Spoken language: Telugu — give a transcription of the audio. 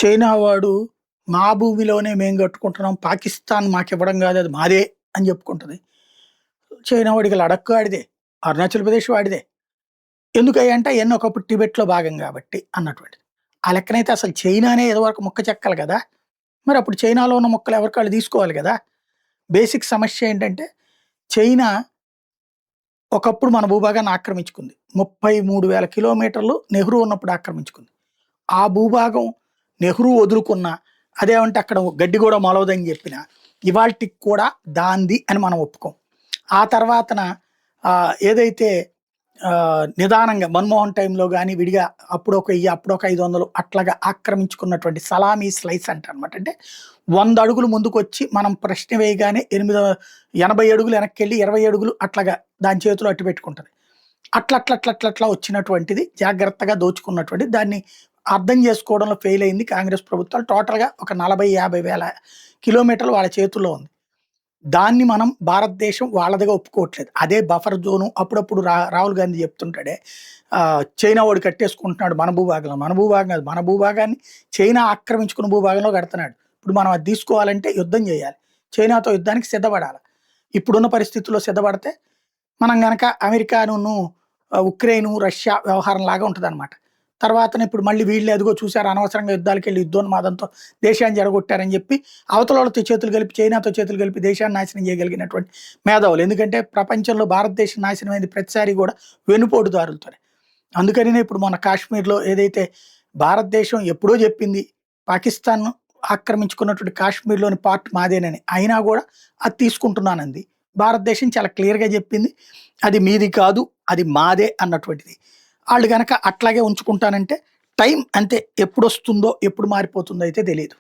చైనా వాడు మా భూమిలోనే మేము కట్టుకుంటున్నాం. పాకిస్తాన్ మాకివ్వడం కాదు అది మాదే అని చెప్పుకుంటది. చైనా వాడికి లడఖ్ వాడిదే. అరుణాచల్ ప్రదేశ్ వాడిదే. ఎందుకయ్యంటే అయన్నీ ఒకప్పుడు టిబెట్‌లో భాగం కాబట్టి అన్నటువంటిది. ఆ లెక్కనైతే అసలు చైనానే ఇదివరకు ముక్క చెక్కలు గదా! మరప్పుడు చైనాలో ఉన్న ముక్కలు ఎవరికాళ్ళు తీసుకోవాలి గదా! బేసిక్ సమస్య ఏంటంటే చైనా ఒకప్పుడు మన భూభాగాన్ని ఆక్రమించుకుంది. 33,000 కిలోమీటర్లు నెహ్రూ ఉన్నప్పుడు ఆక్రమించుకుంది. ఆ భూభాగం నెహ్రూ వదులుకున్నా, అదేమంటే అక్కడ గడ్డి గూడా మొలవదని జెప్పినా, ఇవాల్టికి కూడా దాంది అని మనం ఒప్పుకోం. ఆ తర్వాతన ఏదైతే నిదానంగా మన్మోహన్ టైంలో గాని విడిగా అప్పుడొక 1000, అప్పుడొక 500 అట్లాగా ఆక్రమించుకున్నటువంటి సలామీ స్లైస్ అంటారనమాట. అంటే 100 అడుగులు ముందుకొచ్చి మనం ప్రశ్న వేయగానే 80 అడుగులు వెనక్కెళ్ళి 20 అడుగులు అట్లాగా దాని చేతిలో అట్టు పెట్టుకుంటది. అట్లా వచ్చినటువంటిది జాగ్రత్తగా దోచుకున్నటువంటిది. దాన్ని అర్థం చేసుకోవడంలో ఫెయిల్ అయింది కాంగ్రెస్ ప్రభుత్వాలు. టోటల్‌గా ఒక 40, 50 వేల కిలోమీటర్లు వాళ్ళ చేతుల్లో ఉంది. దాన్ని మనం భారతదేశం వాళ్ళదిగా ఒప్పుకోవట్లేదు. అదే బఫర్ జోను అప్పుడప్పుడు రాహుల్ గాంధీ చెప్తుంటాడే చైనా వాడు కట్టేసుకుంటున్నాడు మన భూభాగంలో. మన భూభాగం కాదు. మన భూభాగాన్ని చైనా ఆక్రమించుకున్న భూభాగంలో కడుతున్నాడు. ఇప్పుడు మనం అది తీసుకోవాలంటే యుద్ధం చేయాలి. చైనాతో యుద్ధానికి సిద్ధపడాలి. ఇప్పుడున్న పరిస్థితుల్లో సిద్ధపడితే మనం గనక అమెరికానును, ఉక్రెయిను, రష్యా వ్యవహారం లాగా ఉంటదనమాట. తర్వాతన ఇప్పుడు మళ్ళీ వీళ్ళే అదిగో చూసారా అనవసరంగా యుద్ధాలకెళ్ళి యుద్ధోన్మాదంతో దేశాన్ని చెడగొట్టారని చెప్పి అవతలోళ్ళతో చేతులు కలిపి, చైనాతో చేతులు కలిపి దేశాన్ని నాశనం చేయగలిగినటువంటి మేధావులు. ఎందుకంటే ప్రపంచంలో భారతదేశం నాశనమైంది ప్రతిసారి కూడా వెన్నుపోటుదారులతోనే. అందుకనినే ఇప్పుడు మన కాశ్మీర్‌లో ఏదైతే భారతదేశం ఎప్పుడో చెప్పింది పాకిస్తాన్ ఆక్రమించుకున్నటువంటి కాశ్మీర్‌లోని పార్ట్ మాదేనని. అయినా గూడా అది తీసుకుంటున్నానంది. భారతదేశం చాలా క్లియర్‌గా చెప్పింది. అది మీది కాదు, అది మాదే అన్నటువంటిది. ఆళ్ళు గనక అట్లాగే ఉంచుకుంటానంటే టైం అంతే. ఎప్పుడొస్తుందో, ఎప్పుడు మారిపోతుందో అయితే తెలీదు.